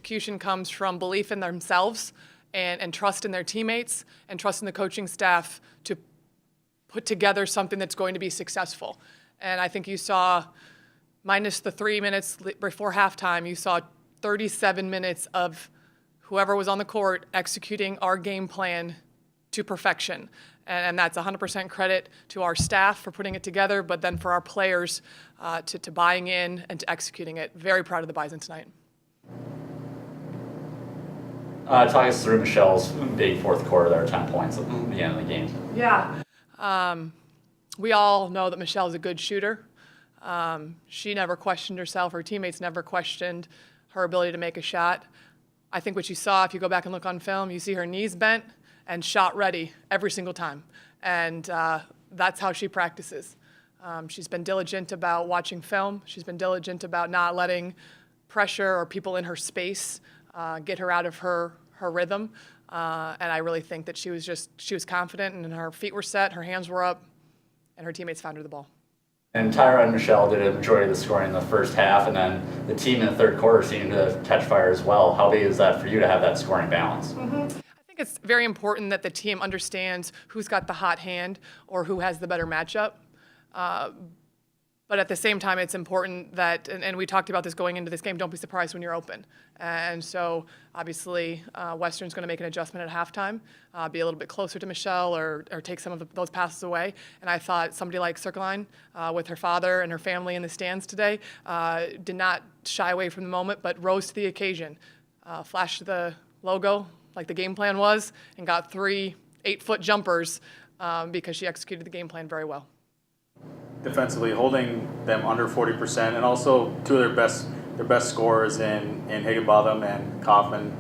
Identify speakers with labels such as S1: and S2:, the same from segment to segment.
S1: execution comes from belief in themselves and trust in their teammates and trust in the coaching staff to put together something that's going to be successful. And I think you saw, minus the 3 minutes before halftime, you saw 37 minutes of whoever was on the court executing our game plan to perfection. And that's 100% credit to our staff for putting it together, but then for our players to buying in and to executing it. Very proud of the Bison tonight.
S2: Talk us through Michelle's big fourth quarter there, 10 points at the end of the game.
S1: Yeah. We all know that Michelle's a good shooter. She never questioned herself. Her teammates never questioned her ability to make a shot. I think what you saw, if you go back and look on film, you see her knees bent and shot ready every single time. And that's how she practices. She's been diligent about watching film. She's been diligent about not letting pressure or people in her space get her out of her rhythm. And I really think that she was confident and her feet were set, her hands were up, and her teammates found her the ball. And
S2: Tyrah and Michelle did a majority of the scoring in the first half, and then the team in the third quarter seemed to catch fire as well. How big is that for you to have that scoring balance?
S1: Mm-hmm. I think it's very important that the team understands who's got the hot hand or who has the better matchup. But at the same time, it's important that, and we talked about this going into this game, don't be surprised when you're open. And so, obviously, Western's going to make an adjustment at halftime, be a little bit closer to Michelle or take some of those passes away. And I thought somebody like Circline, with her father and her family in the stands today, did not shy away from the moment, but rose to the occasion, flashed the logo like the game plan was, and got 3 8-foot jumpers because she executed the game plan very well.
S3: Defensively, holding them under 40%, and also two of their best scorers in Higginbotham and Kaufman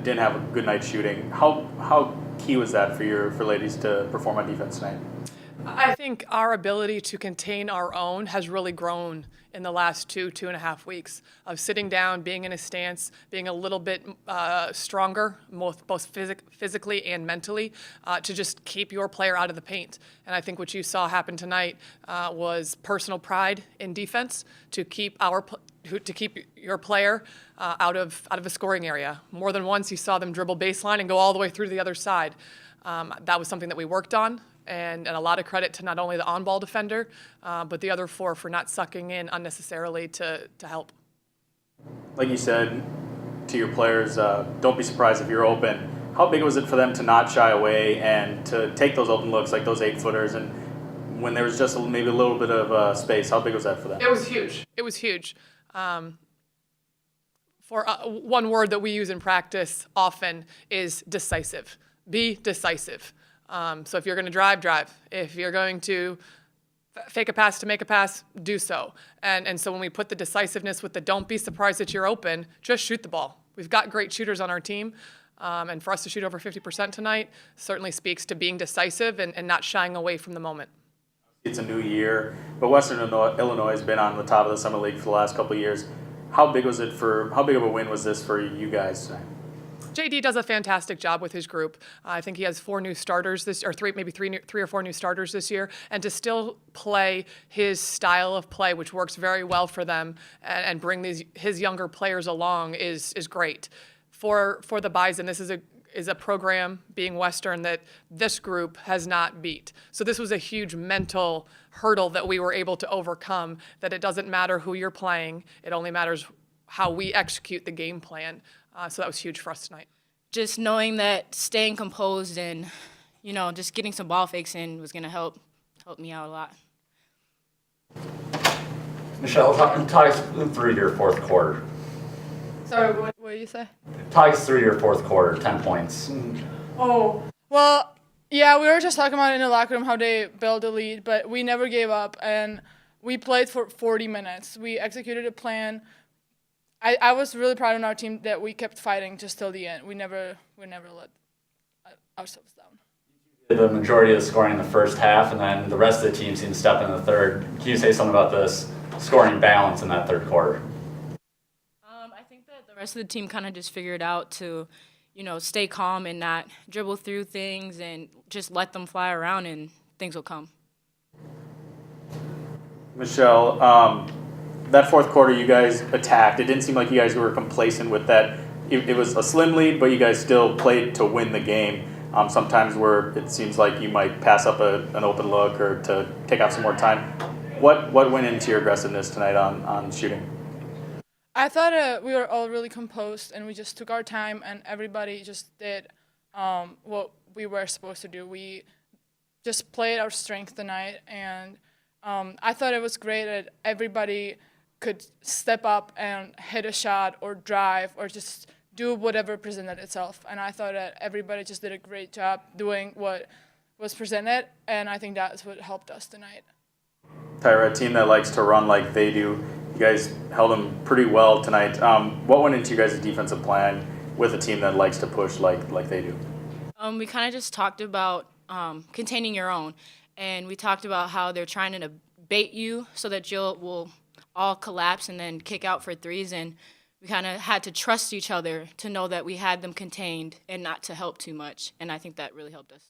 S3: didn't have a good night shooting. How key was that for ladies to perform on defense tonight?
S1: I think our ability to contain our own has really grown in the last 2.5 weeks of sitting down, being in a stance, being a little bit stronger, both physically and mentally, to just keep your player out of the paint. And I think what you saw happen tonight was personal pride in defense to keep your player out of a scoring area. More than once, you saw them dribble baseline and go all the way through to the other side. That was something that we worked on. And a lot of credit to not only the on-ball defender, but the other 4 for not sucking in unnecessarily to help.
S3: Like you said to your players, don't be surprised if you're open. How big was it for them to not shy away and to take those open looks like those 8-footers? And when there was just maybe a little bit of space, how big was that for them?
S1: It was huge. It was huge. For one word that we use in practice often is decisive. Be decisive. So if you're going to drive. If you're going to fake a pass to make a pass, do so. And so when we put the decisiveness with the don't be surprised that you're open, just shoot the ball. We've got great shooters on our team. And for us to shoot over 50% tonight certainly speaks to being decisive and not shying away from the moment.
S3: It's a new year, but Western Illinois has been on the top of the Summit League for the last couple of years. How big of a win was this for you guys tonight?
S1: JD does a fantastic job with his group. I think he has 4 new starters or three or four new starters this year, and to still play his style of play, which works very well for them, and bring his younger players along is great. For the Bison, this is a program, being Western, that this group has not beat. So this was a huge mental hurdle that we were able to overcome, that it doesn't matter who you're playing, it only matters how we execute the game plan. So that was huge for us tonight.
S4: Just knowing that staying composed and, just getting some ball fakes in was going to help me out a lot.
S2: Michelle, talk us through your fourth quarter.
S5: Sorry, what did you say?
S2: Talk us through your fourth quarter, 10 points.
S5: Oh, well, yeah, we were just talking about in the locker room how they built a lead, but we never gave up, and we played for 40 minutes. We executed a plan. I was really proud of our team that we kept fighting just till the end. We never let ourselves down.
S2: The majority of the scoring in the first half, and then the rest of the team seemed to step in the third. Can you say something about this scoring balance in that third quarter?
S4: I think that the rest of the team kind of just figured out to, stay calm and not dribble through things and just let them fly around and things will come.
S3: Michelle, that fourth quarter you guys attacked. It didn't seem like you guys were complacent with that it was a slim lead, but you guys still played to win the game. Sometimes where it seems like you might pass up an open look or to take off some more time. What went into your aggressiveness tonight on shooting?
S5: I thought we were all really composed and we just took our time and everybody just did what we were supposed to do. We just played our strength tonight, and I thought it was great that everybody could step up and hit a shot or drive or just do whatever presented itself. And I thought that everybody just did a great job doing what was presented, and I think that's what helped us tonight.
S3: Tyrah, a team that likes to run like they do, you guys held them pretty well tonight. What went into you guys' defensive plan with a team that likes to push like they do?
S4: We kind of just talked about containing your own, and we talked about how they're trying to bait you so that will all collapse and then kick out for threes, and we kind of had to trust each other to know that we had them contained and not to help too much, and I think that really helped us.